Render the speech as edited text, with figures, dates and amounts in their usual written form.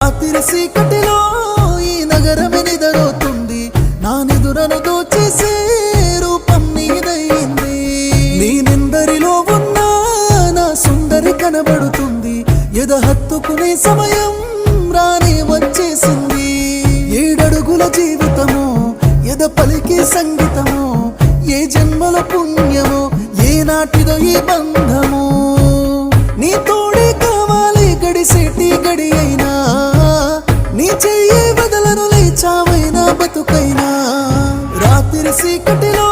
రాత్రి చీకటిలో ఈ నగరమే నిద్రపోతుంది, నా నిదురను దోచేసే రూపం నీదయింది. నేనెందరిలో ఉన్నా నా సుందరి కనబడుతుంది, ఎద హత్తుకునే సమయం రానే వచ్చేసింది. 7 అడుగుల జీవితము, ఎద పలికే సంగీతము, ఏ జన్మల పుణ్యమో ఏ నాటిదో ఈ బంధము. నీ తోడే కావాలి గడిసేటి గడి అయినా, నీ చెయ్యి వదలను లేచావైనా బతుకైనా. రాత్రి చీకటిలో